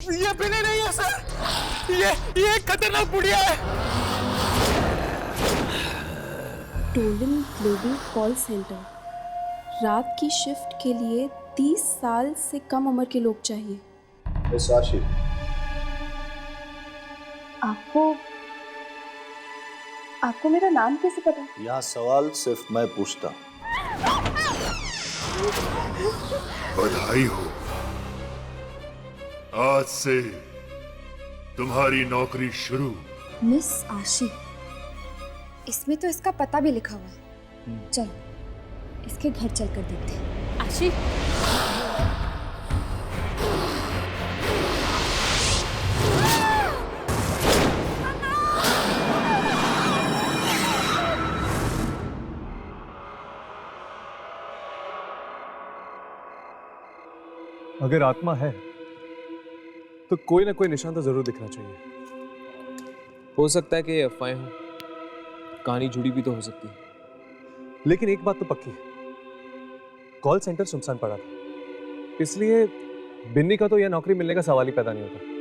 ये बिल्ली नहीं है सर, ये एक खतरनाक बुढ़िया है। Tollens global call centre. रात की शिफ्ट के लिए 30 साल से कम उम्र के लोग चाहिए। आशी, आपको मेरा नाम कैसे पता? यहाँ सवाल सिर्फ मैं पूछता। बधाई हो, आज से तुम्हारी नौकरी शुरू। मिस आशी, इसमें तो इसका पता भी लिखा हुआ है। चल इसके घर चलकर देखते हैं। आशी, अगर आत्मा है तो कोई ना कोई निशान तो जरूर दिखना चाहिए। हो सकता है कि ये अफवाहें हो, कहानी जुड़ी भी तो हो सकती है। लेकिन एक बात तो पक्की है, कॉल सेंटर सुनसान पड़ा था, इसलिए बिन्नी का तो यह नौकरी मिलने का सवाल ही पैदा नहीं होता।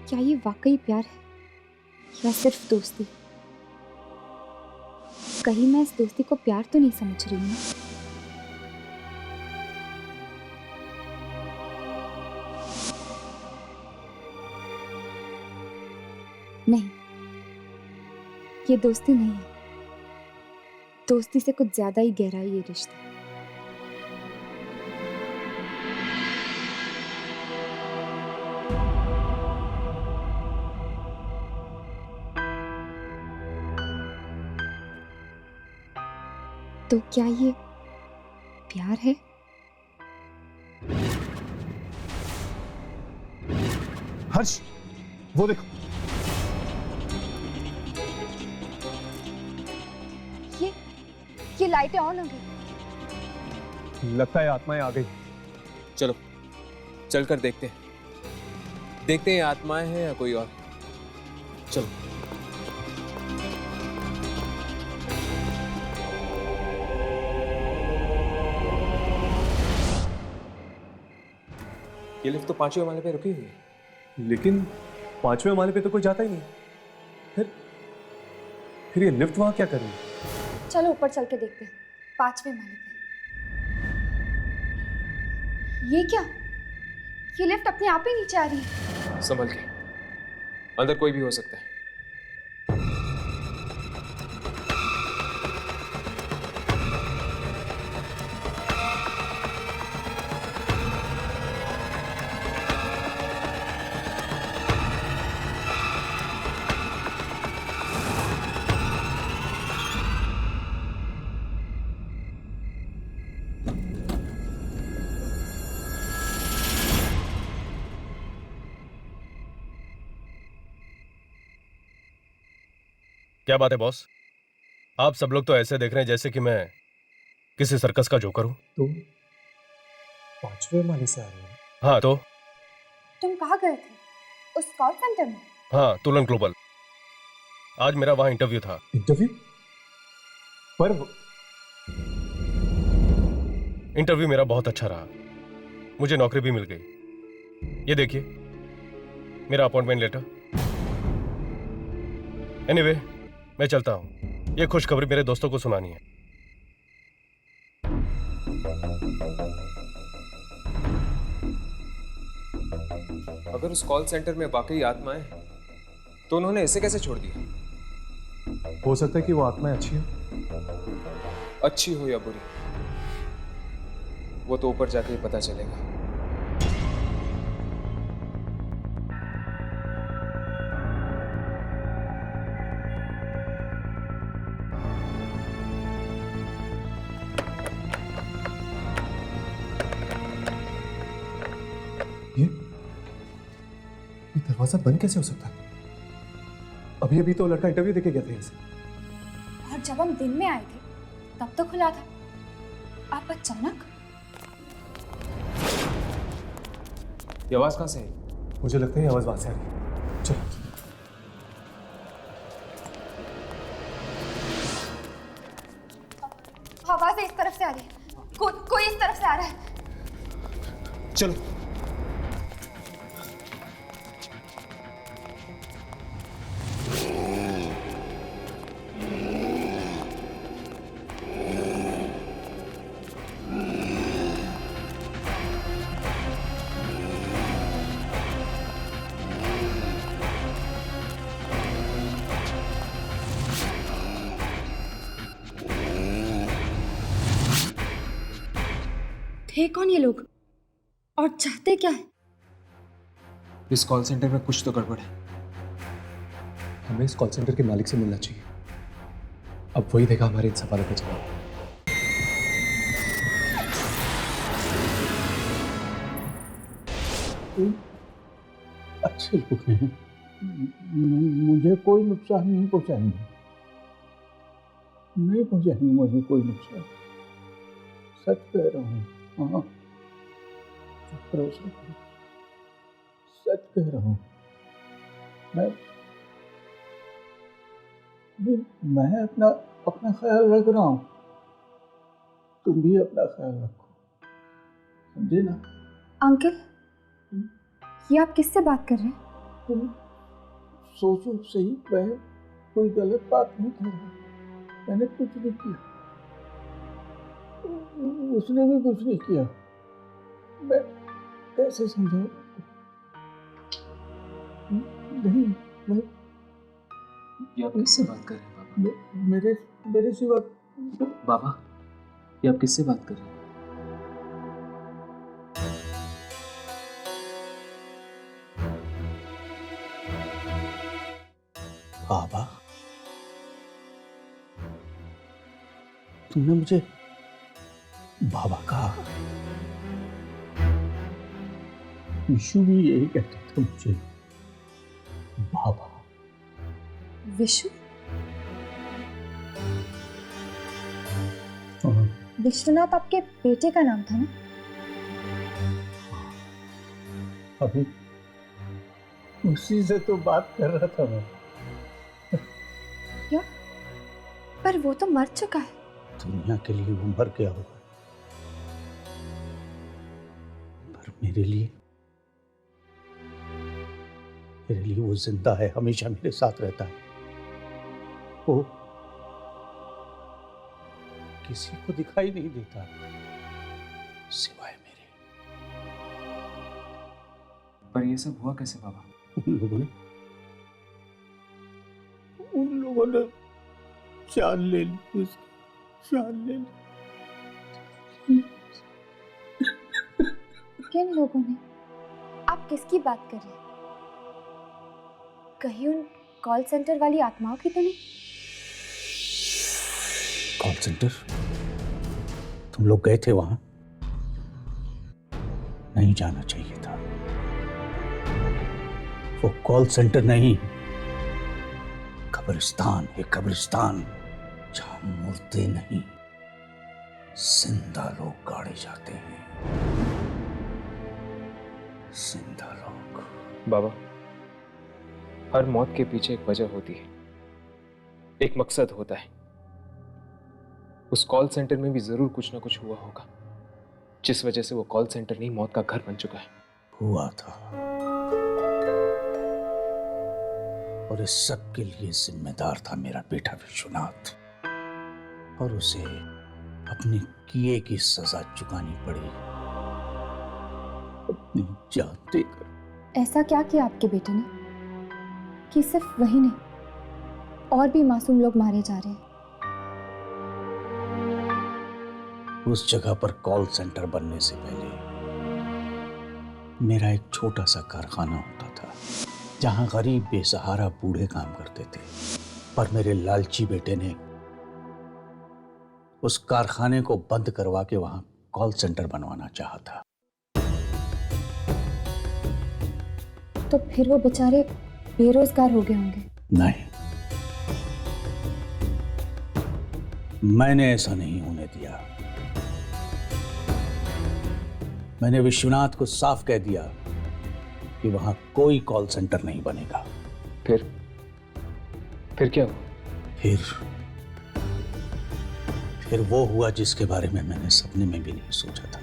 क्या ये वाकई प्यार है या सिर्फ दोस्ती? कहीं मैं इस दोस्ती को प्यार तो नहीं समझ रही हूँ। नहीं, ये दोस्ती नहीं है। दोस्ती से कुछ ज्यादा ही गहरा है ये रिश्ता। तो क्या ये प्यार है? हर्ष, वो देखो। ये लाइटें ऑन हो गई। लगता है आत्माएं आ गई। चलो चलकर देखते हैं, देखते हैं ये आत्माएं हैं या कोई और। चलो। ये लिफ्ट तो 5वें माले पे रुकी हुई है। लेकिन 5वें माले पे तो कोई जाता ही नहीं। फिर ये लिफ्ट वहां क्या कर रही है? चलो ऊपर चल के देखते हैं, 5वें माले पे। ये क्या? ये लिफ्ट अपने आप ही नीचे आ रही है। संभल के, अंदर कोई भी हो सकता है। क्या बात है बॉस? आप सब लोग तो ऐसे देख रहे हैं जैसे कि मैं किसी सर्कस का जोकर हूं। तुम 5वें माले से आ रहे हो? हाँ तो? तुम कहाँ गए थे? उस कॉल सेंटर में? हाँ, तुलन ग्लोबल। आज मेरा वहां इंटरव्यू था। इंटरव्यू? पर इंटरव्यू मेरा बहुत अच्छा रहा, मुझे नौकरी भी मिल गई। ये देखिए मेरा अपॉइंटमेंट लेटर। एनीवे, मैं चलता हूं, ये खुशखबरी मेरे दोस्तों को सुनानी है। अगर उस कॉल सेंटर में वाकई आत्माएं हैं, तो उन्होंने इसे कैसे छोड़ दिया? हो सकता है कि वो आत्माएं अच्छी हो। अच्छी हो या बुरी, वो तो ऊपर जाके ही पता चलेगा। ये दरवाजा बंद कैसे हो सकता है? अभी अभी तो लड़का इंटरव्यू देके गया था यहाँ से। और जब हम दिन में आए थे तब तो खुला था। आप अचानक? ये आवाज कहां से है? मुझे लगता है ये आवाज वहां से आ रही है। चलो। आवाज इस तरफ से आ रही है, कोई इस तरफ से आ रहा है। चलो। थे कौन ये लोग और चाहते क्या है? इस कॉल सेंटर में कुछ तो गड़बड़ है। हमें इस कॉल सेंटर के मालिक से मिलना चाहिए। अब वही देगा हमारे इन सवालों का जवाब। अच्छे लोग हैं, मुझे कोई नुकसान नहीं पहुंचाएंगे, नहीं पहुंचाएंगे मुझे कोई नुकसान। सच कह रहा हूँ। हाँ, भरोसा करो, सच कह रहा हूँ। मैं अपना ख्याल रख रहा हूँ, तुम भी अपना ख्याल रखो, समझे ना? अंकल, ये आप किससे बात कर रहे हैं? तुम सोचो सही, मैं कोई गलत बात नहीं कर रहा, मैंने कुछ नहीं किया, उसने भी कुछ नहीं किया। मैं कैसे समझाऊं? नहीं, मैं ये आप किससे बात कर रहे हैं बाबा? मेरे सिवा बाबा, ये आप किससे बात कर रहे हैं? बाबा, तुमने मुझे बाबा कहा। विशु भी यही कहता था मुझे, बाबा। विशु? हाँ। विश्वनाथ आपके बेटे का नाम था ना? अभी उसी से तो बात कर रहा था मैं। क्या? पर वो तो मर चुका है। दुनिया के लिए वो मर गया होगा, पर मेरे लिए वो जिंदा है, हमेशा मेरे साथ रहता है। वो किसी को दिखाई नहीं देता सिवाय मेरे। पर ये सब हुआ कैसे बाबा? उन लोगों ने जान ले ली, उसकी जान ले ली। किन लोगों ने? आप किसकी बात कर रहे हैं? कहीं उन कॉल सेंटर वाली आत्माओं की तो नहीं? Call centre? तुम लोग गए थे वहां? नहीं जाना चाहिए था। वो कॉल सेंटर नहीं, कब्रिस्तान है, कब्रिस्तान, जहां मुर्दे नहीं, जिंदा लोग गाड़े जाते हैं। जिंदा लोग। बाबा, हर मौत के पीछे एक वजह होती है, एक मकसद होता है। उस कॉल सेंटर में भी जरूर कुछ ना कुछ हुआ होगा, जिस वजह से वो कॉल सेंटर नहीं मौत का घर बन चुका है। हुआ था, और इस सब के लिए जिम्मेदार था मेरा बेटा विश्वनाथ, और उसे अपने किए की सजा चुकानी पड़ी, अपनी जान देकर। ऐसा क्या किया आपके बेटे ने कि सिर्फ वही नहीं, और भी मासूम लोग मारे जा रहे हैं? उस जगह पर कॉल सेंटर बनने से पहले मेरा एक छोटा सा कारखाना होता था, जहां गरीब बेसहारा बूढ़े काम करते थे। पर मेरे लालची बेटे ने उस कारखाने को बंद करवा के वहां कॉल सेंटर बनवाना चाहा था। तो फिर वो बेचारे बेरोजगार हो गए होंगे। नहीं, मैंने ऐसा नहीं होने दिया। मैंने विश्वनाथ को साफ कह दिया कि वहां कोई कॉल सेंटर नहीं बनेगा। फिर क्या हुआ? फिर वो हुआ जिसके बारे में मैंने सपने में भी नहीं सोचा था।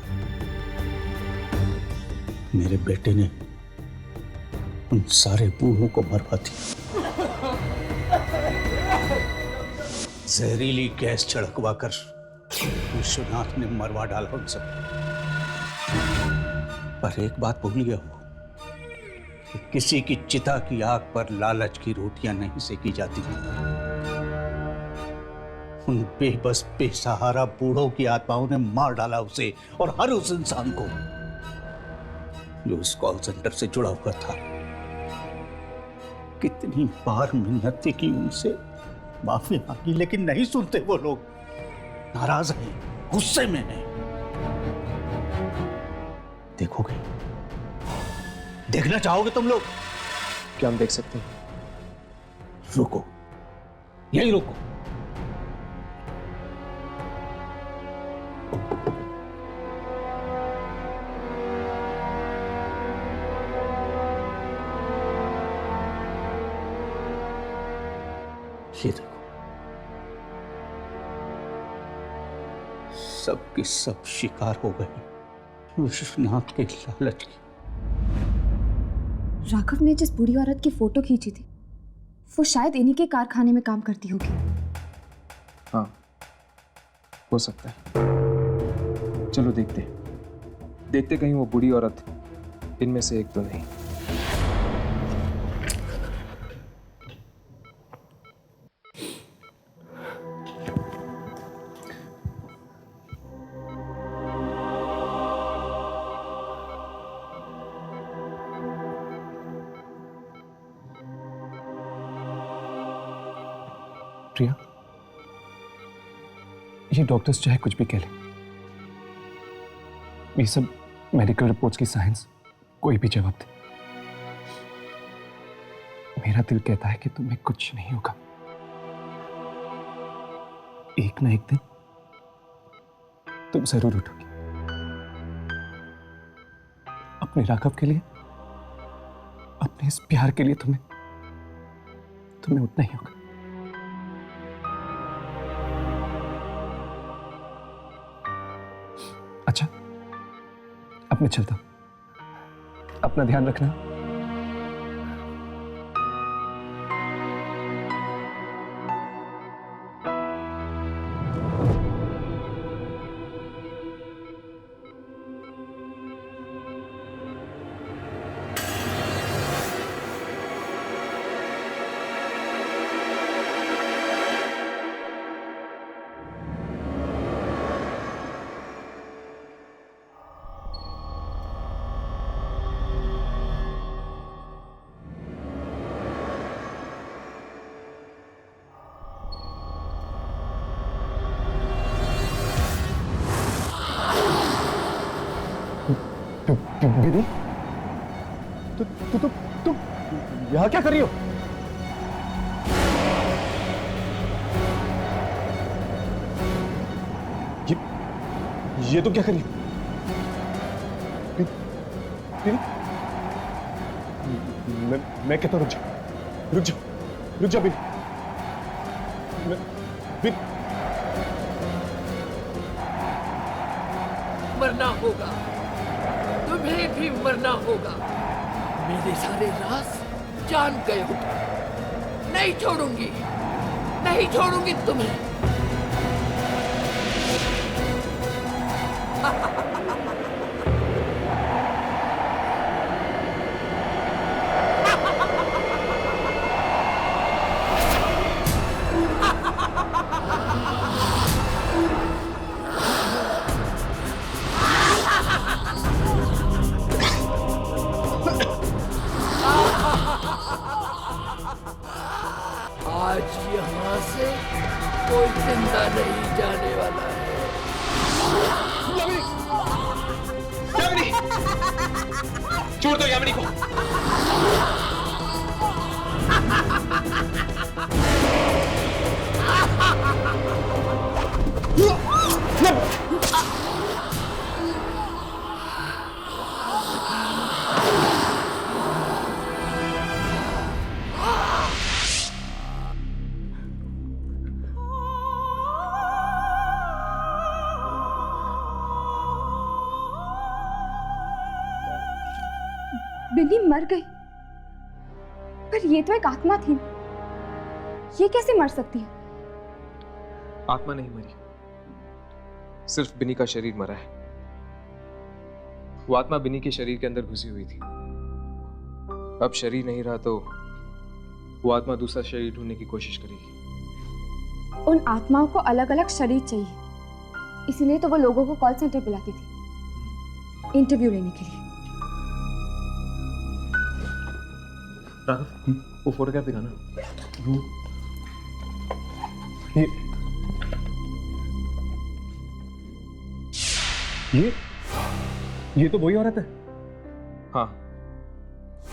मेरे बेटे ने उन सारे बूढ़ों को मरवा दिया, जहरीली गैस छिड़कवा कर विश्वनाथ ने मरवा डाला उन सब। पर एक बात भूल गया वो कि किसी की चिता की आग पर लालच की रोटियां नहीं सेकी जाती। उन बेबस बेसहारा बूढ़ों की आत्माओं ने मार डाला उसे और हर उस इंसान को जो उस कॉल सेंटर से जुड़ा हुआ था। कितनी बार मिन्नतें की उनसे, माफी मांगी, लेकिन नहीं सुनते वो लोग। नाराज हैं, गुस्से में हैं। देखोगे? देखना चाहोगे तुम लोग? क्या हम देख सकते हैं? रुको, यहीं रुको। ये देखो, सब की सब शिकार हो गए विश्वनाथ के लालच की। राघव ने जिस बूढ़ी औरत की फोटो खींची थी वो शायद इन्हीं के कारखाने में काम करती होगी। हाँ, हो सकता है। चलो देखते कहीं वो बूढ़ी औरत इनमें से एक तो नहीं। प्रिया, ये डॉक्टर्स चाहे कुछ भी कह लें, ये सब मेडिकल रिपोर्ट्स की साइंस कोई भी जवाब दे, मेरा दिल कहता है कि तुम्हें कुछ नहीं होगा। एक ना एक दिन तुम जरूर उठोगी। अपने राघव के लिए, अपने इस प्यार के लिए तुम्हें उठना ही होगा। अच्छा, अब मैं चलता हूं। अपना ध्यान रखना। दीदी, तुम यहाँ क्या कर रही हो? ये तुम क्या कर रही हो? दीदी, मैं कहता हूँ रुक जाओ बिन। मरना होगा, तुम्हें भी मरना होगा। मेरे सारे राज जान गए हो। नहीं छोड़ूंगी तुम्हें। आज यहाँ से कोई जिंदा नहीं जाने वाला है। यामिनी! छोड़ दो यामिनी को। बिन्नी मर गई, पर ये तो एक आत्मा थी, ये कैसे मर सकती है? आत्मा नहीं मरी, सिर्फ बिन्नी का शरीर मरा है। वो आत्मा बिन्नी के शरीर के अंदर घुसी हुई थी। अब शरीर नहीं रहा तो वो आत्मा दूसरा शरीर ढूंढने की कोशिश करेगी। उन आत्माओं को अलग अलग शरीर चाहिए, इसलिए तो वो लोगों को कॉल सेंटर बुलाती थी इंटरव्यू लेने के लिए। राघव, वो फोटोग्राफ दिखाना। ये तो वही औरत है। हाँ,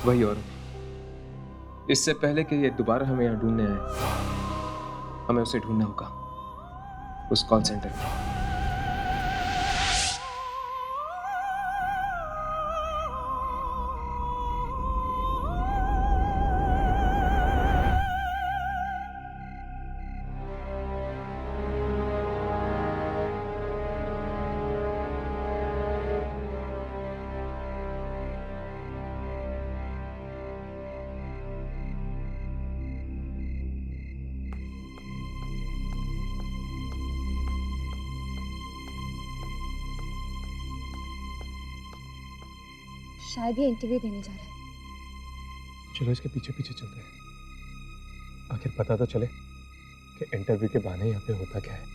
वही औरत। इससे पहले कि ये दोबारा हमें यहाँ ढूंढने आए, हमें उसे ढूंढना होगा उस कॉल सेंटर में। शायद ये इंटरव्यू देने जा रहा है। चलो इसके पीछे पीछे चलते हैं, आखिर पता तो चले कि इंटरव्यू के बहाने यहाँ पे होता क्या है।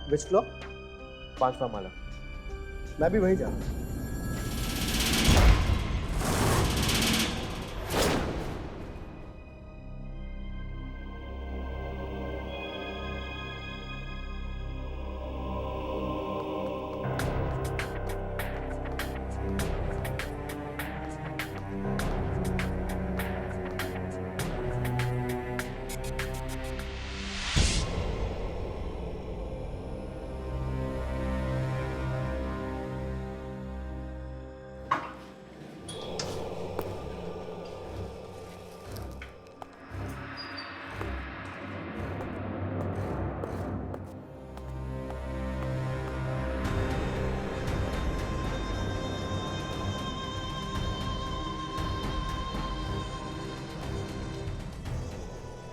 Which floor? 5वां माला। मैं भी वहीं जा रहा हूँ।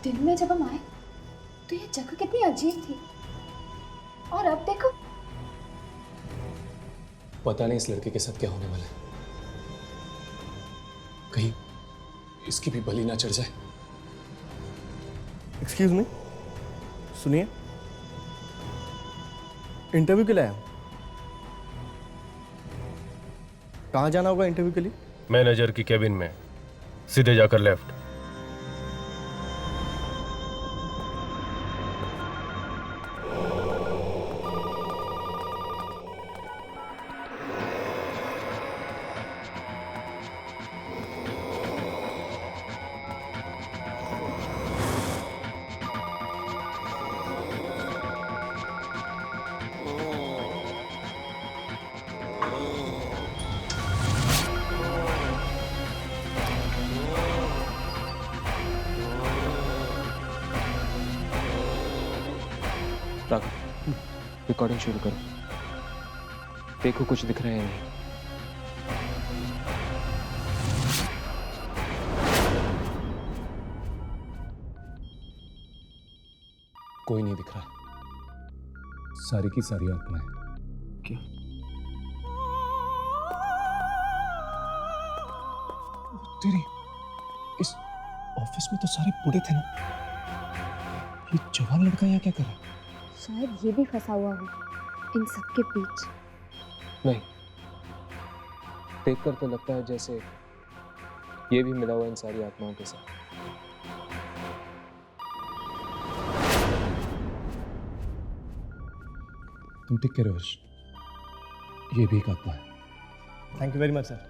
दिन में जब हम आए तो ये जगह कितनी अजीब थी, और अब देखो। पता नहीं इस लड़के के साथ क्या होने वाला है, कहीं इसकी भी बलि ना चढ़ जाए। एक्सक्यूज मी, सुनिए, इंटरव्यू के लिए आया हूँ। कहाँ जाना होगा इंटरव्यू के लिए? मैनेजर की केबिन में, सीधे जाकर लेफ्ट। रिकॉर्डिंग शुरू करो, देखो कुछ दिख रहा है या नहीं। कोई नहीं दिख रहा, सारी की सारी आत्माएं। क्या? तेरी, इस ऑफिस में तो सारे बूढ़े थे ना, ये जवान लड़का यहाँ क्या कर रहा है? शायद ये भी फंसा हुआ हो इन सबके बीच। नहीं, देखकर तो लगता है जैसे ये भी मिला हुआ इन सारी आत्माओं के साथ। तुम ठीक कह रहे हो हर्ष, ये भी एक आत्मा है। Thank you very much sir.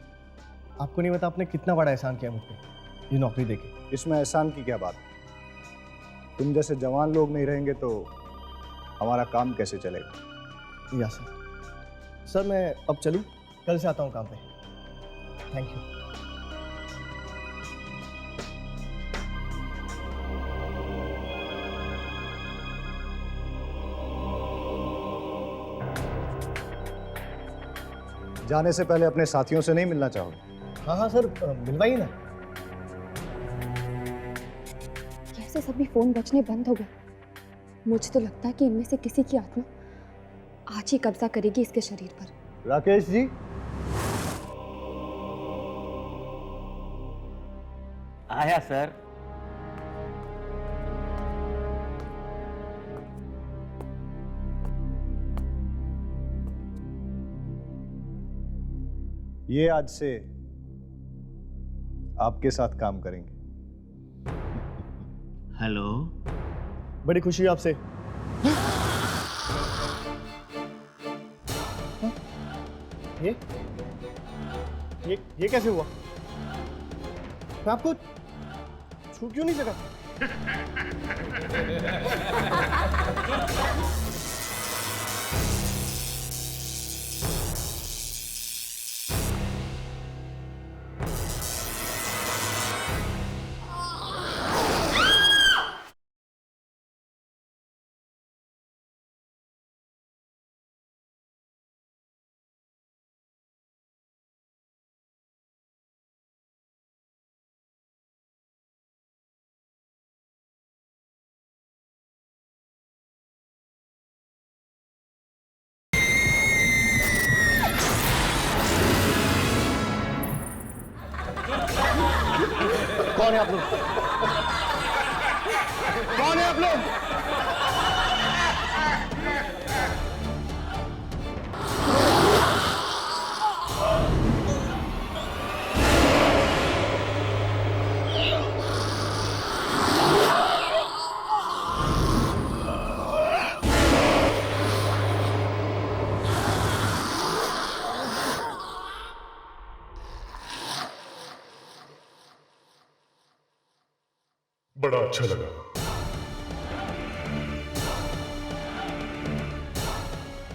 आपको नहीं पता आपने कितना बड़ा एहसान किया मुझ पे, ये नौकरी देके। इसमें एहसान की क्या बात? तुम जैसे जवान लोग नहीं रहेंगे तो हमारा काम कैसे चलेगा? या सर। सर मैं अब चलूँ, कल से आता हूँ काम पे। Thank you. जाने से पहले अपने साथियों से नहीं मिलना चाहोगे? हाँ हाँ सर, मिलवाइए ना। कैसे सभी फोन बजने बंद हो गए। मुझे तो लगता है कि इनमें से किसी की आत्मा आज ही कब्जा करेगी इसके शरीर पर। राकेश जी, आया सर। ये आज से आपके साथ काम करेंगे। हेलो, बड़ी खुशी है आपसे। ये ये कैसे हुआ? मैं आपको छू क्यों नहीं सका? कौन है आप लोग? कौन है आप लोग? बड़ा अच्छा लगा।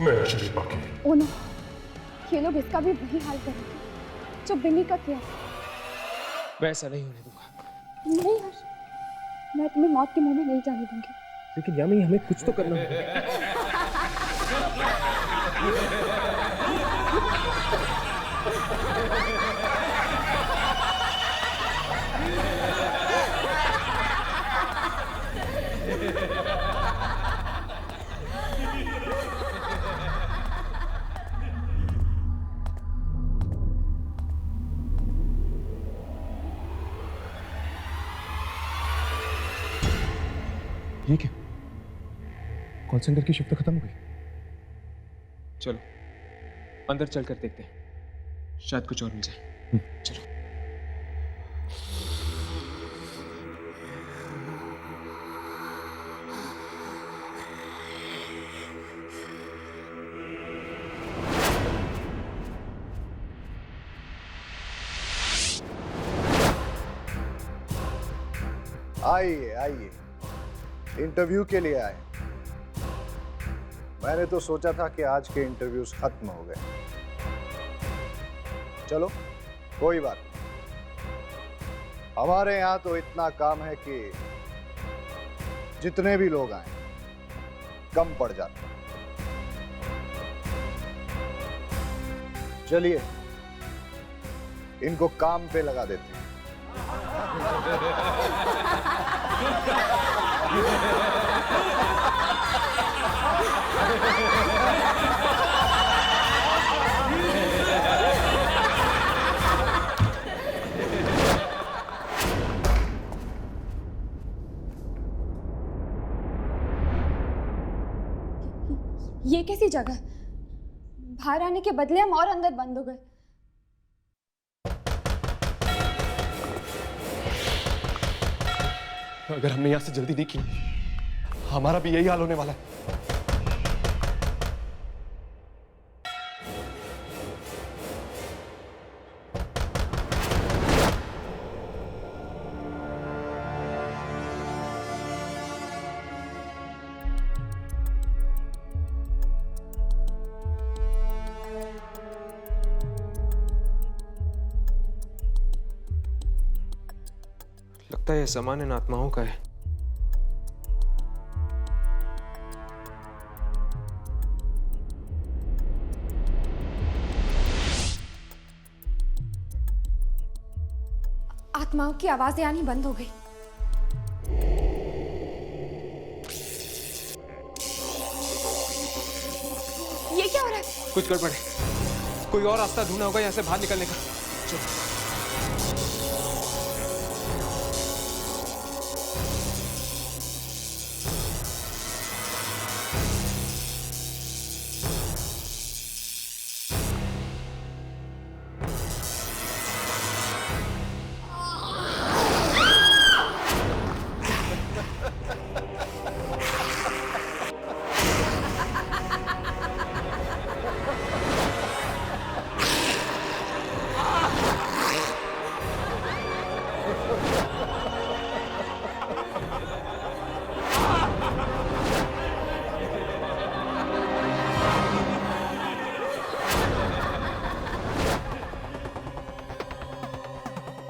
मैं शरीफ बाकी। ओ नो, ये लोग इसका भी वही हाल करेंगे जो बिन्नी का किया। वैसा नहीं होने दूंगा। नहीं हर्ष, मैं तुम्हें मौत के मुंह में नहीं जाने दूंगी। लेकिन यामी हमें कुछ तो करना होगा। ये क्या? कॉल सेंटर की शिफ्ट खत्म हो गई? चलो अंदर चलकर देखते हैं, शायद कुछ और मिल जाए। चलो। आइए आइए, इंटरव्यू के लिए आए। मैंने तो सोचा था कि आज के इंटरव्यूज खत्म हो गए। चलो कोई बात नहीं, हमारे यहाँ तो इतना काम है कि जितने भी लोग आए कम पड़ जाते। चलिए इनको काम पे लगा देते हैं। ये कैसी जगह? बाहर आने के बदले हम और अंदर बंद हो गए। अगर हमने यहां से जल्दी नहीं की, हमारा भी यही हाल होने वाला है। लगता है यह सामान इन आत्माओं का है। आत्माओं की आवाजें आनी बंद हो गई। ये क्या हो रहा है? कुछ गड़बड़ है। कोई और रास्ता ढूंढना होगा यहाँ से बाहर निकलने का। चलो।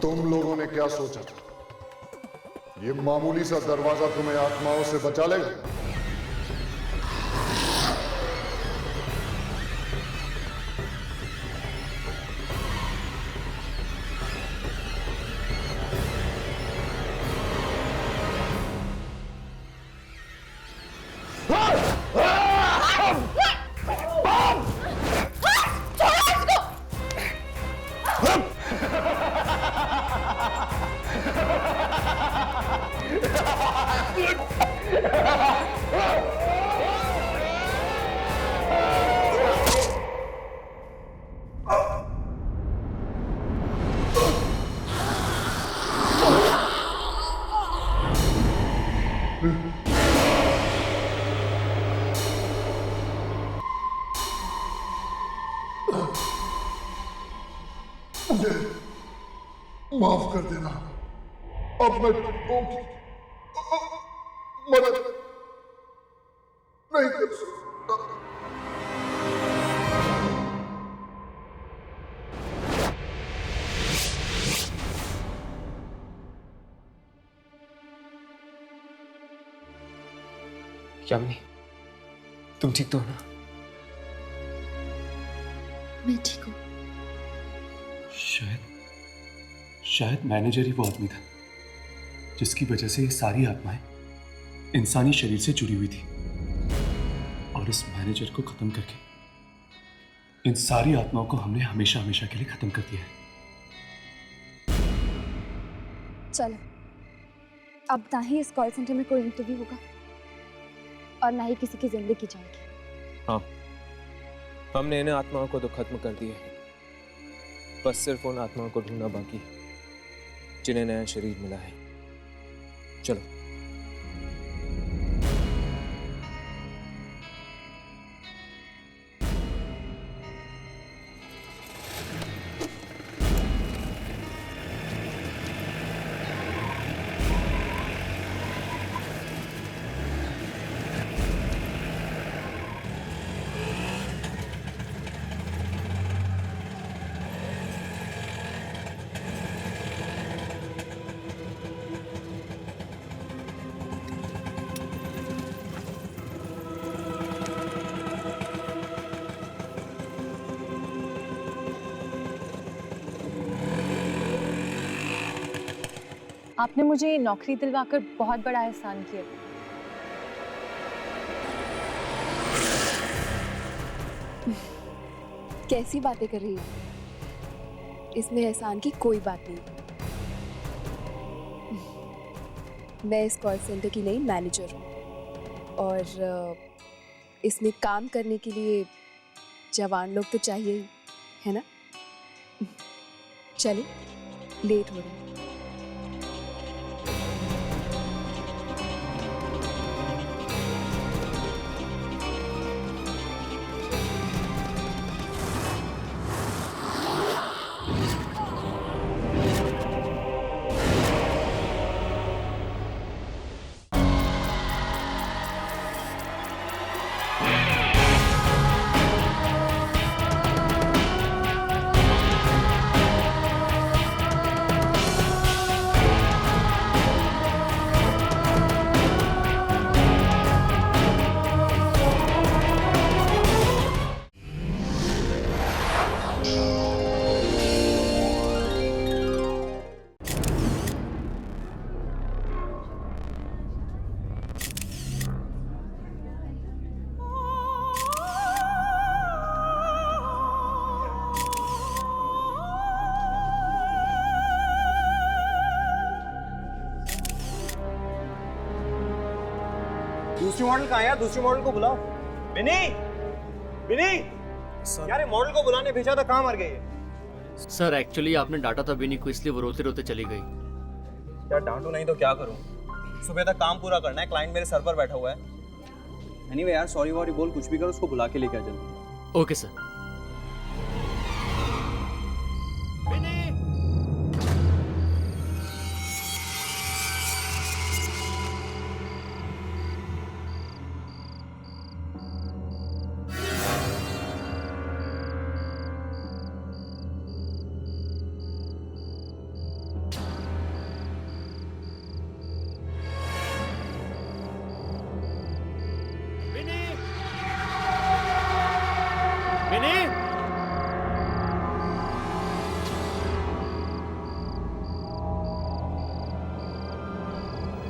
तुम लोगों ने क्या सोचा? ये मामूली सा दरवाजा तुम्हें आत्माओं से बचा लेगा? मुझे माफ कर देना। अब मैं तुमको मदद नहीं कर सकता। यामिनी, तुम ठीक तो हो ना? मैं ठीक हूँ। शायद मैनेजर ही वो आदमी था जिसकी वजह से ये सारी आत्माएं इंसानी शरीर से जुड़ी हुई थी, और इस मैनेजर को खत्म करके इन सारी आत्माओं को हमने हमेशा हमेशा के लिए खत्म कर दिया है। चलो, अब ना ही इस कॉल सेंटर में कोई इंटरव्यू होगा और ना ही किसी की जिंदगी जाएगी। हाँ, हमने इन आत्माओं को तो खत्म कर दिया है। बस सिर्फ उन आत्माओं को ढूंढना बाकी है जिन्हें नया शरीर मिला है। चलो। आपने मुझे नौकरी दिलवाकर बहुत बड़ा एहसान किया। कैसी बातें कर रही हो? इसमें एहसान की कोई बात नहीं। मैं इस कॉल सेंटर की नई मैनेजर हूँ और इसमें काम करने के लिए जवान लोग तो चाहिए ही, है ना? चलिए, लेट हो रहा है। दूसरी मॉडल कहाँ है यार? दूसरी मॉडल को बुलाओ। बिनी, बिनी, यार ये मॉडल को बुलाने भेजा था, कहाँ मर गई है? सर एक्चुअली आपने डांटा था बिनी को, इसलिए वो रोते रोते चली गई। यार डांटू नहीं तो क्या करूँ? सुबह तक काम पूरा करना है, क्लाइंट मेरे सर पर बैठा हुआ है। एनीवे यार, सॉरी वॉरी बोल, कुछ भी कर, उसको बुला के लेके आ जल्दी। Okay sir.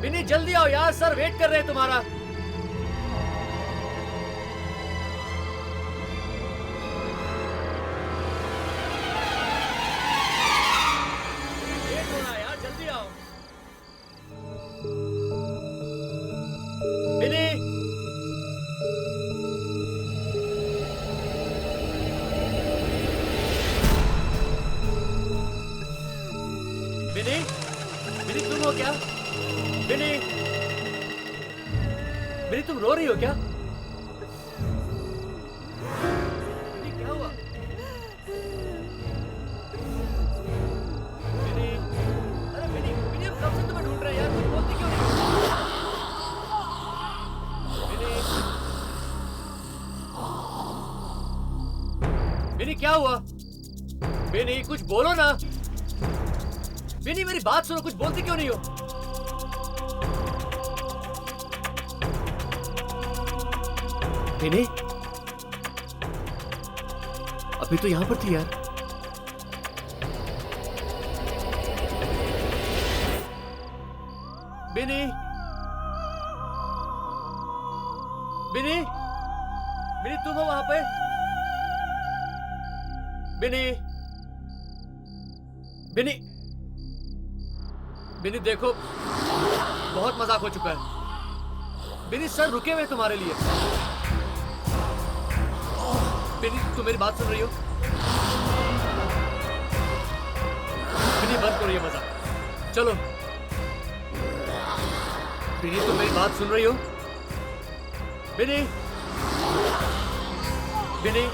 बिनी जल्दी आओ यार, सर वेट कर रहे हैं तुम्हारा। वेट हो रहा है यार, जल्दी आओ। बिनी, बिनी, बिनी तुम हो क्या? बिनी, बिनी तुम रो रही हो क्या? बिनी क्या हुआ? बिनी, अरे बिनी, बिनी हम कब से तुम्हें ढूंढ रहे हैं यार, तुम बोलती क्यों नहीं? बिनी, बिनी क्या हुआ? बिनी कुछ बोलो ना। बिनी मेरी बात सुनो, कुछ बोलती क्यों नहीं हो? बिनी, अभी तो यहां पर थी यार। बिनी, बिनी, बिनी तुम हो वहां पे? बिनी, बिनी, बिनी देखो, बहुत मजाक हो चुका है। बिनी सर रुके हुए तुम्हारे लिए। बिनी तुम मेरी बात सुन रही हो? बिनी बंद करो ये मजाक, चलो। बिनी तुम मेरी बात सुन रही हो? बिनी, बिनी,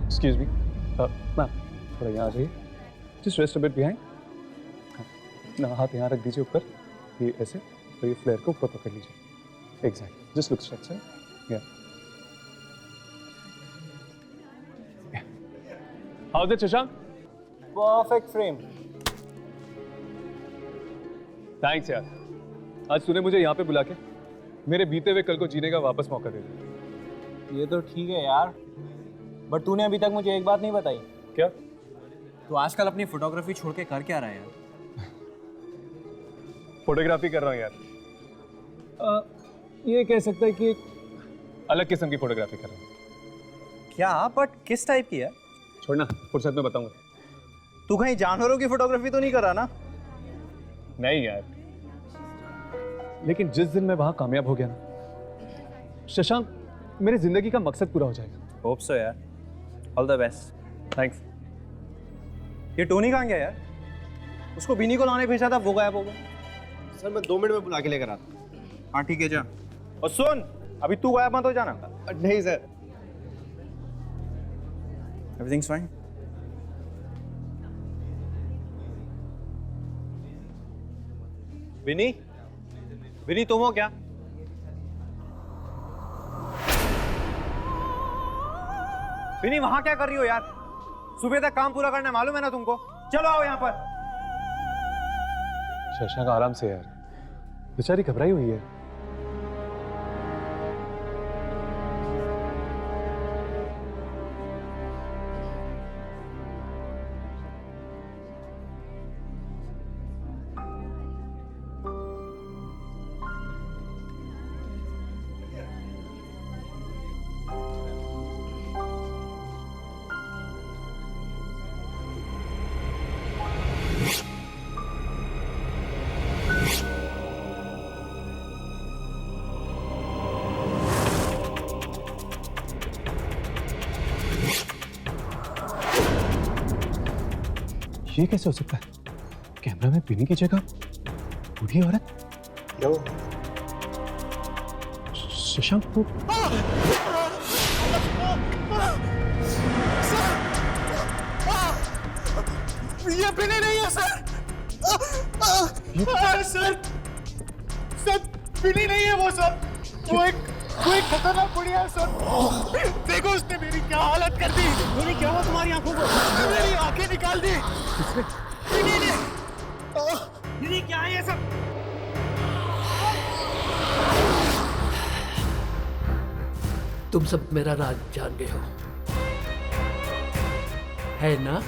एक्सक्यूज मी मैम, थोड़ा यहाँ आ जाइए। Just rest a bit behind. ना हाथ यहाँ रख दीजिए ऊपर, ये ऐसे, और ये फ्लेयर को ऊपर पकड़ लीजिए। Exact, just look straight side. या how is it Shashank? Perfect frame. Thanks यार, आज तूने मुझे यहाँ पे बुला के मेरे बीते हुए कल को जीने का वापस मौका दे दिया। ये तो ठीक है यार, बट तूने अभी तक मुझे एक बात नहीं बताई। क्या? तू आजकल अपनी फोटोग्राफी छोड़ के कर क्या रहा है यार? फोटोग्राफी कर रहा हूँ यार। ये कह सकता है कि एक अलग किस्म की फोटोग्राफी कर रहा हूँ। क्या? बट किस टाइप की है? छोड़ना, फुर्सत में बताऊंगा। तू कहीं जानवरों की फोटोग्राफी तो नहीं कर रहा ना? नहीं यार, लेकिन जिस दिन मैं वहां कामयाब हो गया ना शशांक, मेरी जिंदगी का मकसद पूरा हो जाएगा। होप सो यार, ऑल द बेस्ट। थैंक्स। ये टोनी कहाँ गया यार? उसको बिनी को लाने भेजा था, वो गायब हो गया। सर मैं 2 मिनट में बुला के लेकर आता हूँ। हाँ ठीक है, जा। और सुन, अभी तू गायब मत हो जाना। नहीं सर। Everything's fine? बिनी, बिनी तुम हो क्या? बिनी वहां क्या कर रही हो यार? सुबह तक काम पूरा करना है, मालूम है ना तुमको? चलो आओ यहाँ पर। शशांक आराम से यार, बेचारी घबराई हुई है। ये कैसे हो सकता है? कैमरा में बिनी की जगह बूढ़ी औरत? क्या वो शशांक को? ये बिनी नहीं है सर। सर बिनी नहीं है वो सर। वो एक खतरनाक बुढ़िया है सर। देखो उसने मेरी क्या हालत कर दी। बोले क्या हुआ तुम्हारी आंखों को? मेरी आंखें निकाल दी। बिनी क्या है ये सब? तुम सब मेरा राज जान गए हो, है ना?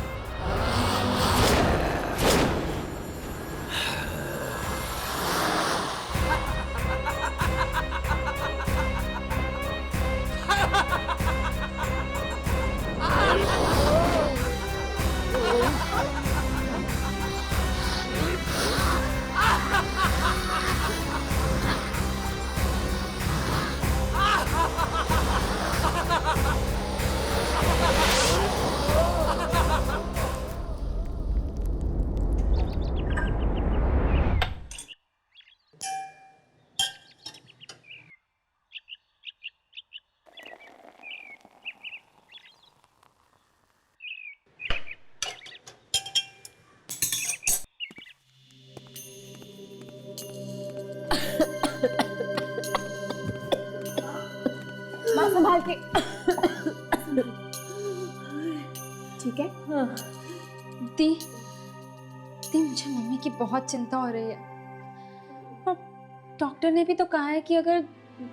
माँ संभाल के। ठीक है? हाँ। दी मुझे मम्मी की बहुत चिंता हो रही है। और डॉक्टर ने भी तो कहा है कि अगर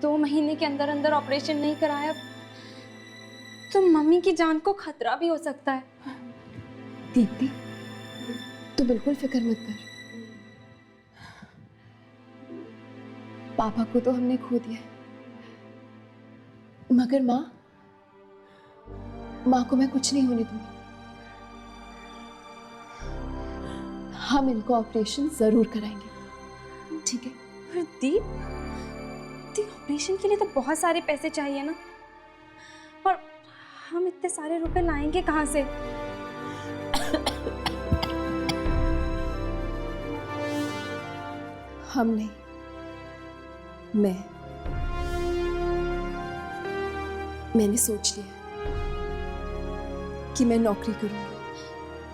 2 महीने के अंदर अंदर ऑपरेशन नहीं कराया तो मम्मी की जान को खतरा भी हो सकता है। दीप्ति, तू बिल्कुल फिक्र मत कर। पापा को तो हमने खो दिया है, मगर माँ को मैं कुछ नहीं होने दूंगी। हम इनको ऑपरेशन जरूर कराएंगे, ठीक है? पर दी ऑपरेशन के लिए तो बहुत सारे पैसे चाहिए ना, और हम इतने सारे रुपए लाएंगे कहाँ से? हम नहीं, मैंने सोच लिया कि मैं नौकरी करूंगी।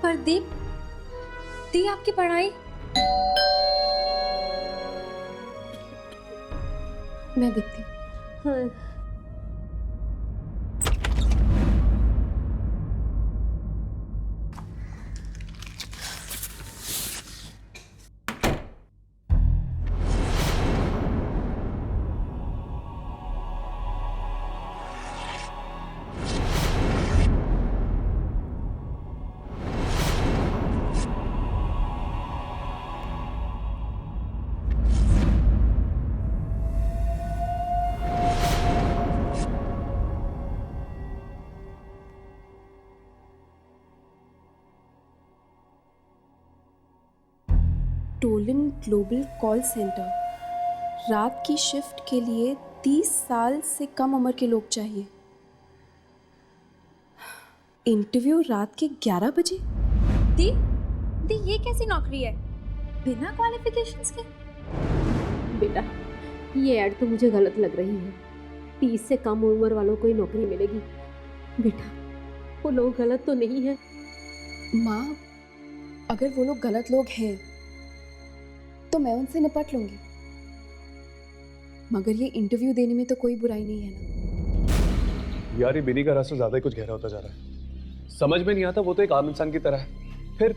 पर दी आपकी पढ़ाई? मैं देखती हूँ। हाँ। टोलन ग्लोबल कॉल सेंटर, रात की शिफ्ट के लिए 30 साल से कम उम्र के लोग चाहिए। इंटरव्यू रात के 11 बजे। दी ये कैसी नौकरी है बिना क्वालिफिकेशंस के? बेटा, ये ऐड तो मुझे गलत लग रही है। 30 से कम उम्र वालों को ही नौकरी मिलेगी। बेटा, वो लोग गलत तो नहीं है? माँ, अगर वो लोग गलत लोग हैं तो मैं उनसे निपट लूंगी, मगर ये इंटरव्यू देने में तो कोई बुराई नहीं है ना। यार, ये बिनी का रास्ता ज्यादा ही कुछ गहरा होता जा रहा है। समझ में नहीं आता, वो तो एक आम इंसान की तरह है। फिर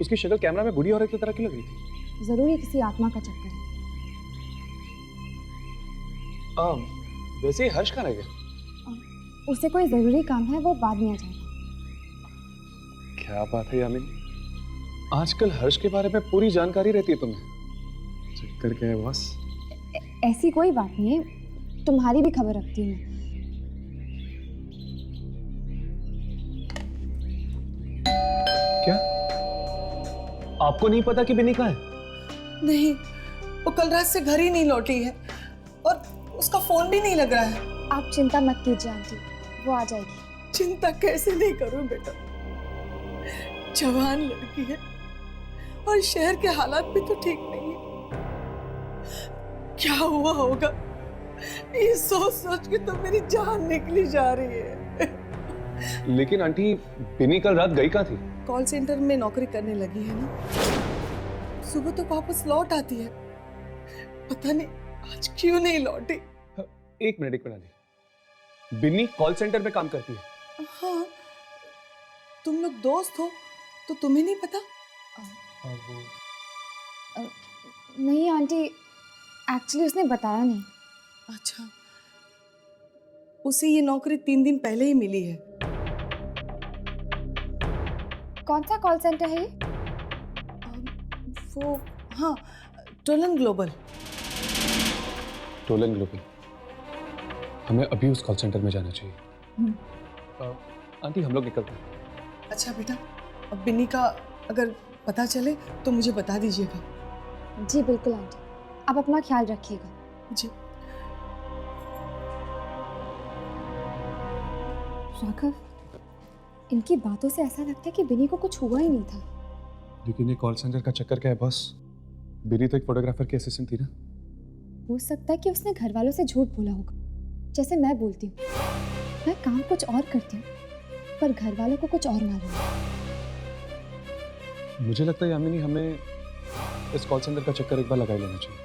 उसकी शक्ल कैमरा में बूढ़ी औरत की तरह क्यों लग रही थी? जरूर ये किसी आत्मा का चक्कर है। वैसे ही हर्ष कहाँ रह गया? उसे कोई जरूरी काम है, वो बाद में आ जाएगा। क्या बात है यामिनी, आजकल हर्ष के बारे में पूरी जानकारी रहती है तुम्हें। चक्कर क्या है बॉस? ऐसी कोई बात नहीं है, तुम्हारी भी खबर रखती हूँ मैं। क्या आपको नहीं पता कि बिन्नी कहाँ है? नहीं, वो कल रात से घर ही नहीं लौटी है और उसका फोन भी नहीं लग रहा है। आप चिंता मत कीजिए आंटी, वो आ जाएगी। चिंता कैसे नहीं करूं बेटा, जवान लड़की है और शहर के हालात भी तो ठीक नहीं है। क्या हुआ होगा, ये सोच सोच के तो मेरी जान निकली जा रही है। लेकिन आंटी, बिन्नी कल रात गई कहाँ थी? कॉल सेंटर में नौकरी करने लगी है ना, सुबह तो वापस लौट आती है, पता नहीं आज क्यों नहीं लौटी। एक minute aunty, Binni call centre में काम करती है? हाँ, तुम लोग दोस्त हो तो तुम्हें नहीं पता? नहीं आंटी, एक्चुअली उसने बताया नहीं। अच्छा, उसे ये नौकरी 3 दिन पहले ही मिली है। कौन सा कॉल सेंटर है ये? वो हाँ, टोलन ग्लोबल। टोलन ग्लोबल, हमें अभी उस कॉल सेंटर में जाना चाहिए। आंटी हम लोग निकलते हैं। अच्छा बेटा, अब बिन्नी का अगर पता चले तो मुझे बता दीजिएगा। जी बिल्कुल आंटी, आप अपना ख्याल रखिएगा। जी। राघव, इनकी बातों से ऐसा लगता है कि बिन्नी को कुछ हुआ ही नहीं था। लेकिन ये कॉल सेंटर का चक्कर क्या है बॉस? बिन्नी तो एक फोटोग्राफर की असिस्टेंट थी ना? हो सकता है कि उसने घर वालों से झूठ बोला होगा, जैसे मैं बोलती हूँ। मैं काम कुछ और करती हूँ, पर घर वालों को कुछ और मालूम है। मुझे लगता है यामिनी, हमें इस कॉल सेंटर का चक्कर एक बार लगा ही लेना चाहिए।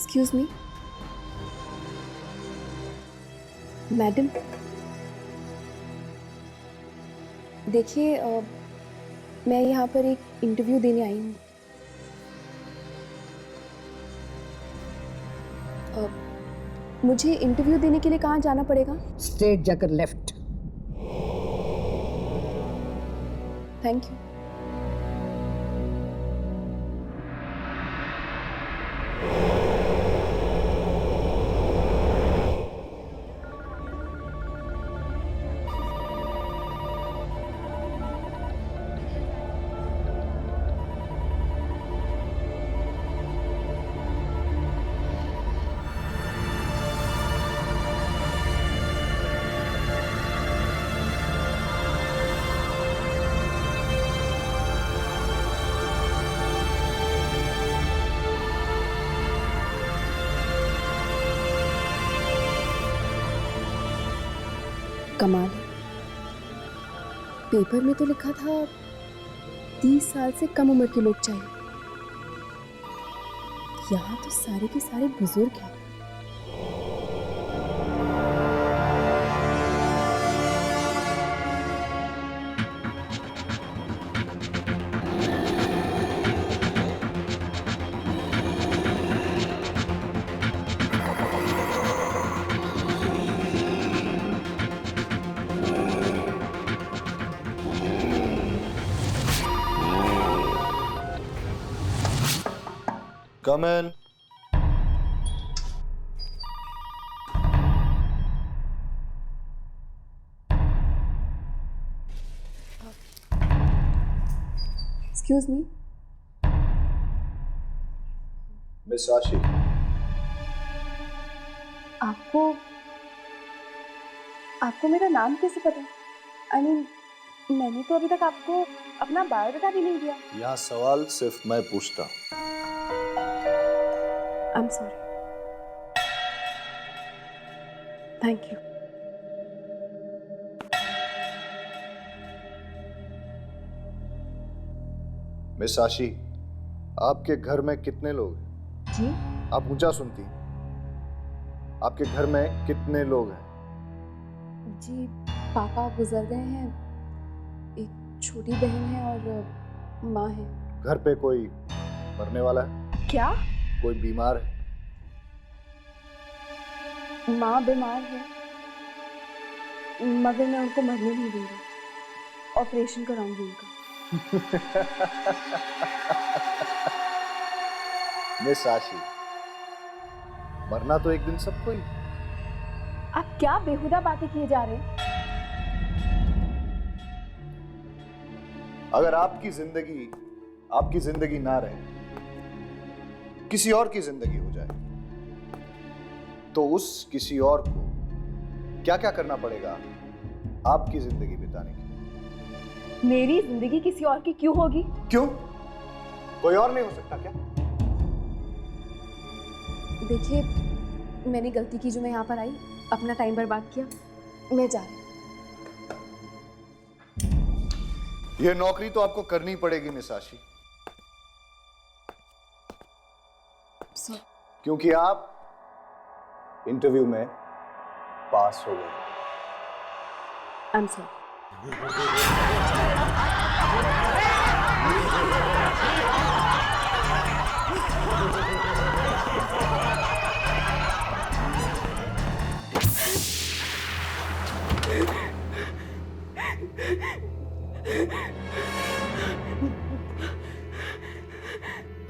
एक्सक्यूज मी मैडम, देखिए मैं यहाँ पर एक इंटरव्यू देने आई हूँ। मुझे इंटरव्यू देने के लिए कहाँ जाना पड़ेगा? स्ट्रेट जाकर लेफ्ट। Thank you. कमाल है, पेपर में तो लिखा था 30 साल से कम उम्र के लोग चाहिए, यहाँ तो सारे के सारे बुजुर्ग हैं। Come in. Excuse me. Miss राशि, आपको मेरा नाम कैसे पता? I mean, मैंने तो अभी तक आपको अपना बायोडाटा भी नहीं दिया। यहाँ सवाल सिर्फ मैं पूछता हूँ। I'm sorry. Thank you. Miss आशी, आपके घर में कितने लोग हैं? जी? आप ऊंचा सुनती हैं। आपके घर में कितने लोग हैं? जी, पापा गुजर गए हैं, एक छोटी बहन है और माँ है। घर पे कोई मरने वाला है? क्या? कोई बीमार है? माँ बीमार है, मगर मैं उनको मरने नहीं दूंगी, ऑपरेशन कराऊंगी उनका। मिस आशी, मरना तो एक दिन सबको ही। आप क्या बेहुदा बातें किए जा रहे हैं? अगर आपकी जिंदगी ना रहे, किसी और की जिंदगी हो जाए, तो उस किसी और को क्या क्या करना पड़ेगा आपकी जिंदगी बिताने के लिए? मेरी जिंदगी किसी और की क्यों होगी? क्यों? कोई और नहीं हो सकता क्या? देखिए, मैंने गलती की जो मैं यहाँ पर आई, अपना टाइम बर्बाद किया, मैं जा रही हूँ। ये नौकरी तो आपको करनी पड़ेगी मिस आशी, क्योंकि आप इंटरव्यू में पास हो गए। I'm sorry.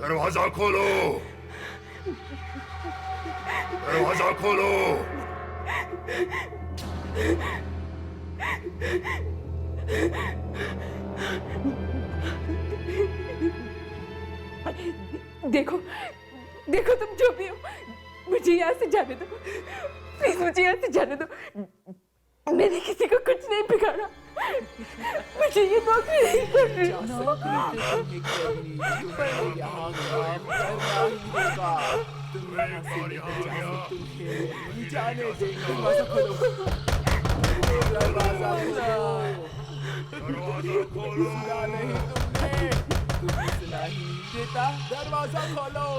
दरवाजा खोलो, दरवाजा खोलो। देखो देखो, तुम जो भी हो, मुझे यहाँ से जाने दो प्लीज, मुझे यहाँ से जाने दो। मैंने किसी को कुछ नहीं बिगाड़ा, मुझे ये नौकरी नहीं करनी। दरवाजा खोलो।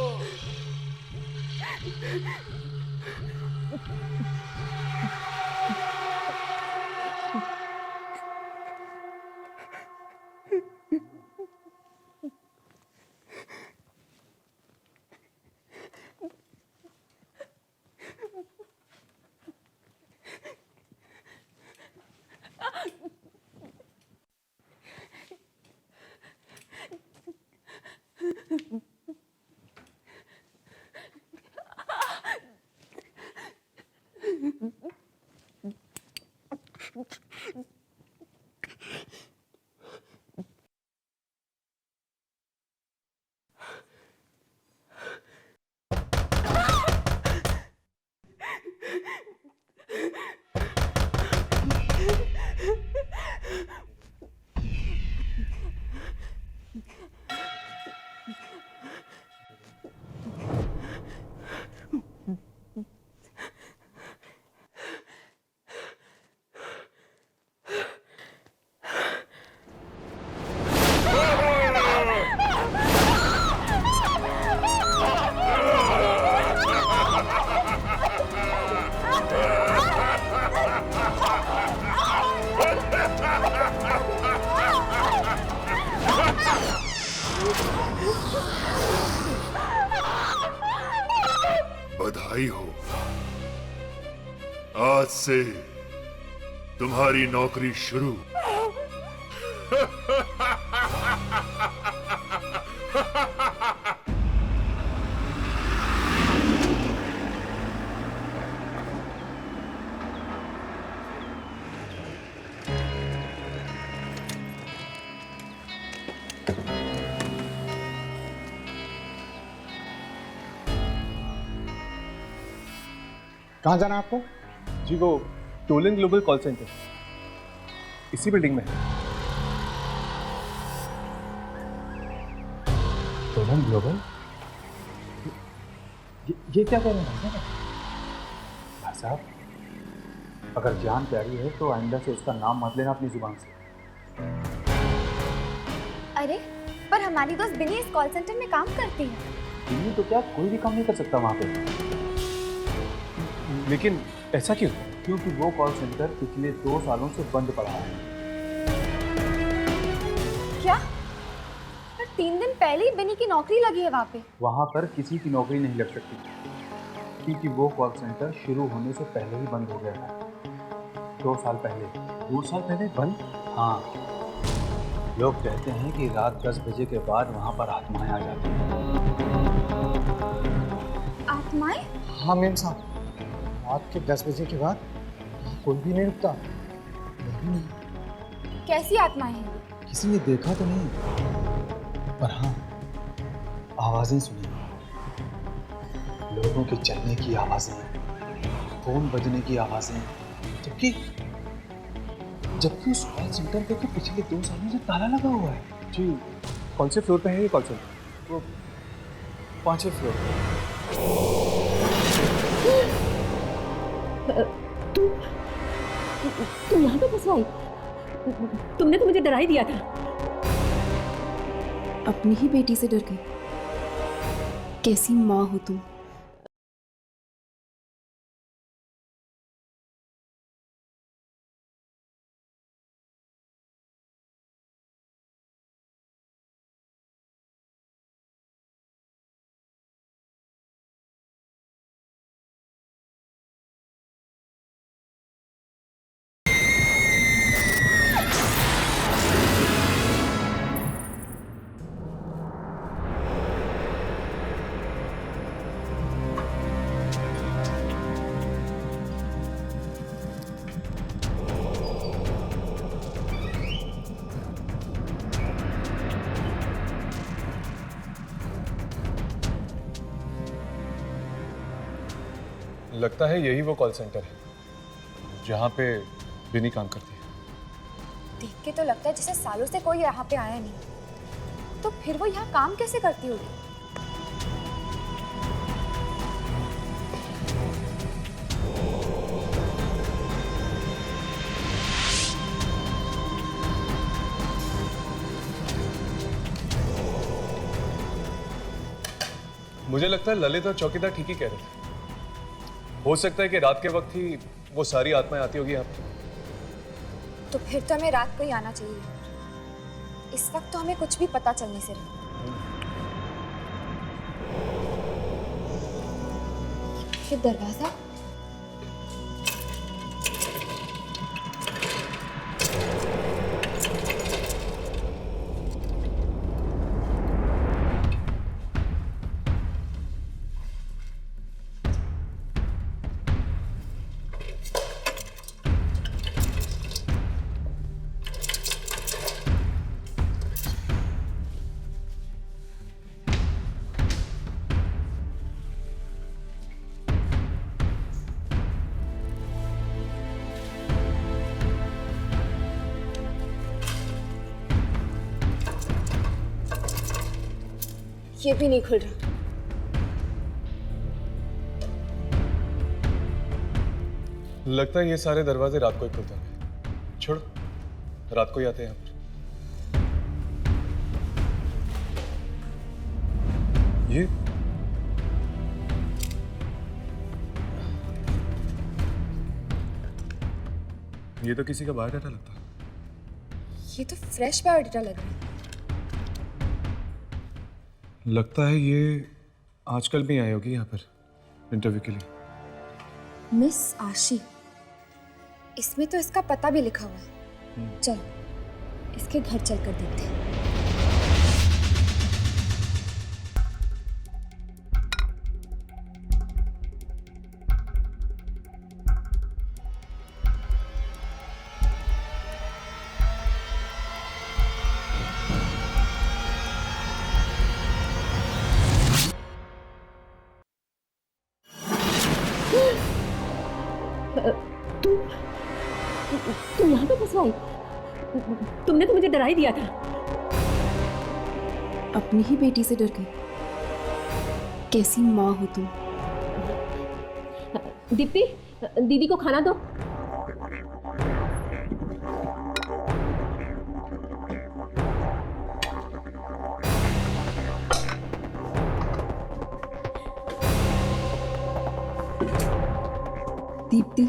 भाई हो। आज से तुम्हारी नौकरी शुरू। कहाँ जाना है आपको? जी वो टोलन ग्लोबल कॉल सेंटर इसी बिल्डिंग में है। Tollens global? ये क्या कह रहे हैं भाई साहब? अगर जान प्यारी है तो आइंदा से उसका नाम मत लेना अपनी जुबान से। अरे पर हमारी दोस्त बिनी इस कॉल सेंटर में काम करती है। बिनी तो क्या कोई भी काम नहीं कर सकता वहाँ पे। लेकिन ऐसा क्यों? क्योंकि वो कॉल सेंटर पिछले 2 सालों से बंद पड़ा है। क्या? पर 3 दिन पहले ही बिनी की नौकरी लगी है वहाँ पे। वहाँ पर किसी की नौकरी नहीं लग सकती क्योंकि वो कॉल सेंटर शुरू होने से पहले ही बंद हो गया था। 2 साल पहले। 2 साल पहले बंद? हाँ, लोग कहते हैं कि रात 10 बजे के बाद वहाँ पर आत्माएं आ जाती हैं। आत्माएं? हाँ मेम साहब, रात के 10 बजे के बाद कोई भी नहीं रुकता। नहीं। कैसी आत्माएं हैं? किसी ने देखा तो नहीं, पर हाँ आवाजें सुनी। लोगों के चलने की आवाजें, फोन बजने की आवाजें। जबकि उस कॉल सेंटर पे तो पिछले 2 सालों से ताला लगा हुआ है। जी कौन से फ्लोर पे है ये कॉल सेंटर? वो 5वें फ्लोर पे। तुम यहाँ पे कैसे आई? तुमने तो मुझे डरा ही दिया था। अपनी ही बेटी से डर गई। कैसी माँ हो तुम? लगता है यही वो कॉल सेंटर है जहाँ पे बिनी काम करती है। देख के तो लगता है जैसे सालों से कोई यहाँ पे आया नहीं। तो फिर वो यहाँ काम कैसे करती होगी? मुझे लगता है ललित और चौकीदार ठीक ही कह रहे थे। हो सकता है कि रात के वक्त ही वो सारी आत्माएं आती होगी यहाँ पे। तो फिर तो हमें रात को ही आना चाहिए। इस वक्त तो हमें कुछ भी पता चलने से नहीं। ये दरवाजा ये भी नहीं खुल रहा। लगता है ये सारे दरवाजे रात को ही खुलते हैं। छोड़, रात को ही आते हैं यहाँ पर। ये तो किसी का बायोडाटा लगता है। ये तो फ्रेश बायोडाटा लग रहा है। लगता है ये आजकल भी आई होगी यहाँ पर। इंटरव्यू के लिए। मिस आशी, इसमें तो इसका पता भी लिखा हुआ है। चलो इसके घर चलकर देखते हैं। तुम यहाँ पे कैसे आई? तुमने तो मुझे डरा ही दिया था। अपनी ही बेटी से डर गई। कैसी माँ हो तुम। दीप्ति, दीदी को खाना दो। दीप्ति,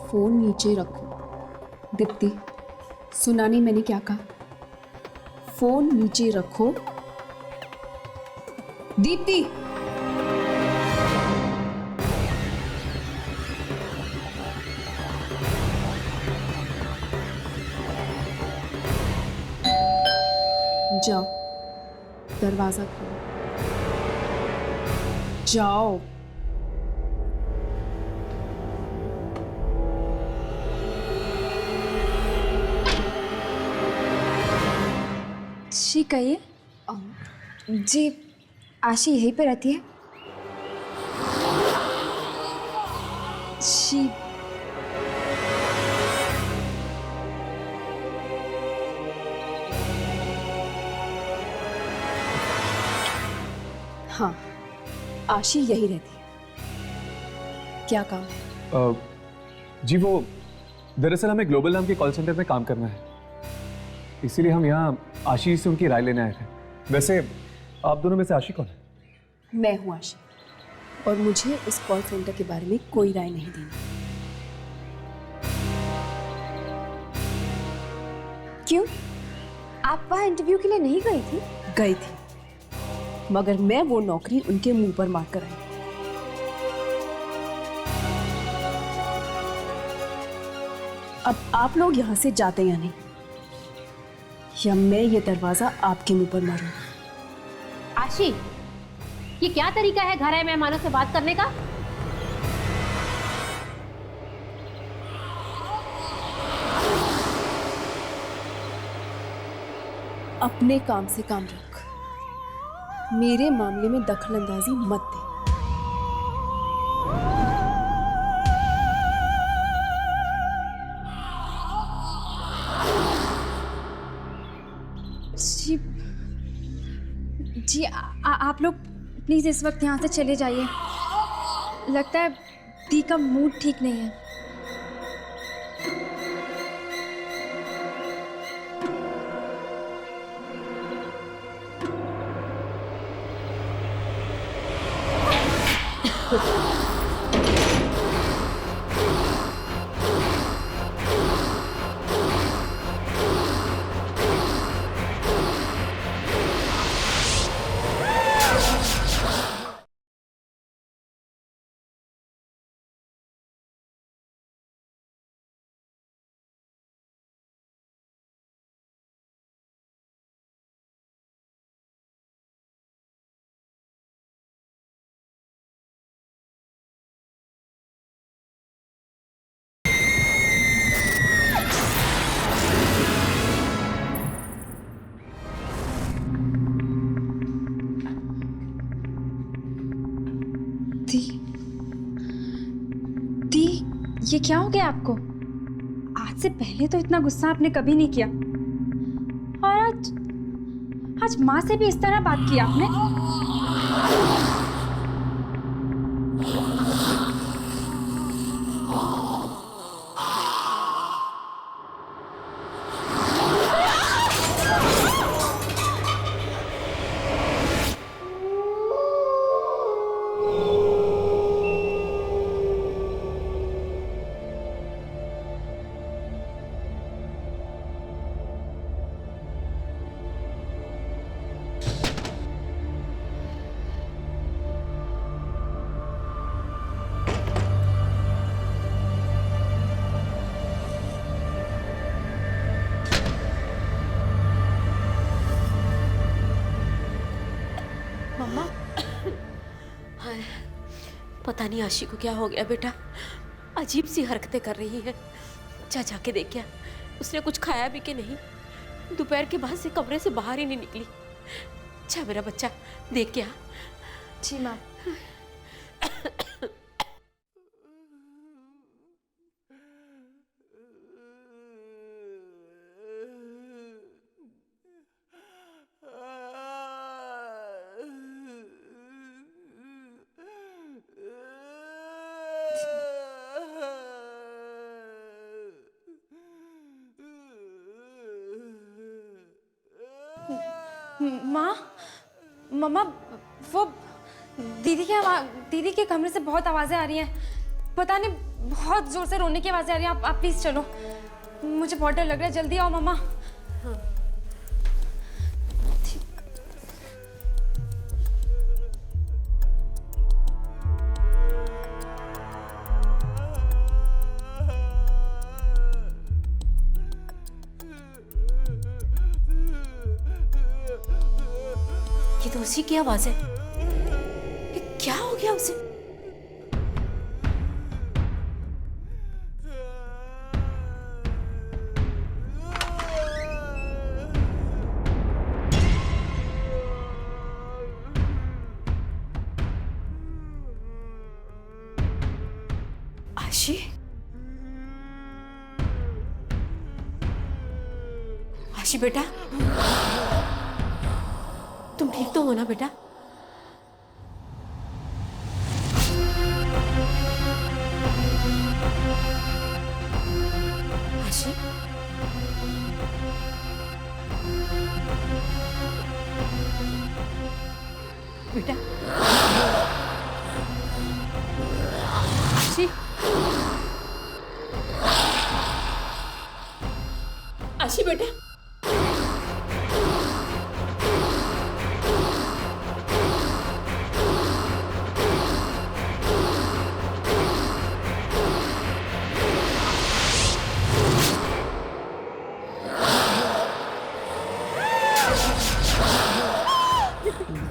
फोन नीचे रखो। दीप्ति, सुना नहीं मैंने क्या कहा? फोन नीचे रखो। दीप्ति, जाओ, दरवाजा खोलो। जाओ। जी कहिए। जी आशी यहीं पे रहती है। जी हाँ, आशी यही रहती है। क्या काम है? जी वो दरअसल हमें ग्लोबल नाम के कॉल सेंटर में काम करना है, इसीलिए हम यहाँ आशी से उनकी राय लेने आए थे। वैसे आप दोनों में से आशी कौन है? मैं हूँ आशी, और मुझे इस कॉल सेंटर के बारे में कोई राय नहीं देनी। क्यों? आप वहाँ इंटरव्यू के लिए नहीं गई थी? गई थी, मगर मैं वो नौकरी उनके मुंह पर मार कर आई। अब आप लोग यहाँ से जाते या नहीं, या मैं ये दरवाजा आपके मुंह पर मारूं। आशी, ये क्या तरीका है घर आए मेहमानों से बात करने का? अपने काम से काम रख, मेरे मामले में दखलंदाजी मत दे। जी जी आप लोग प्लीज इस वक्त यहाँ से चले जाइए। लगता है दी का मूड ठीक नहीं है। दी, ये क्या हो गया आपको? आज से पहले तो इतना गुस्सा आपने कभी नहीं किया, और आज माँ से भी इस तरह बात की आपने। हाय, पता नहीं आशी को क्या हो गया बेटा, अजीब सी हरकतें कर रही है। जा जाके देख क्या, उसने कुछ खाया भी कि नहीं। दोपहर के बाद से कमरे से बाहर ही नहीं निकली। अच्छा मेरा बच्चा, देख क्या। जी माँ। माँ, मम्मा, वो दीदी के कमरे से बहुत आवाजें आ रही हैं। पता नहीं, बहुत जोर से रोने की आवाजें आ रही हैं। आप प्लीज चलो, मुझे बहुत डर लग रहा है। जल्दी आओ मम्मा। हाँ। ये तो उसी की आवाज है। ये क्या हो गया उसे? आशी, आशी बेटा, तुम ठीक तो हो ना बेटा? आशी, बेटा, आशी, आशी बेटा,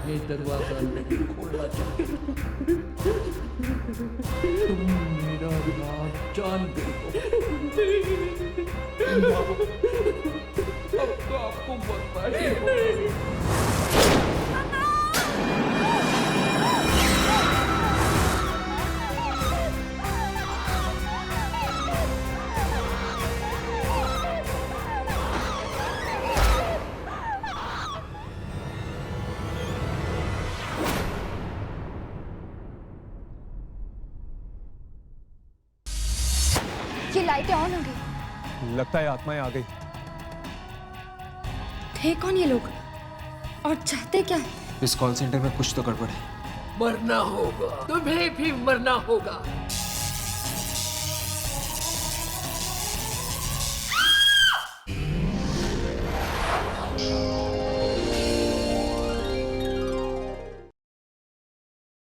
ये दरवाजा नहीं खोलना चाहिए। तुम मेरा राज जानते हो। अब तो आपको बर्बादी होगी। ये लाइटें ऑन हो गई। लगता है आत्माएं आ गई। थे कौन ये लोग और चाहते क्या? इस कॉल सेंटर में कुछ तो गड़बड़ है। मरना होगा, तुम्हें भी मरना होगा।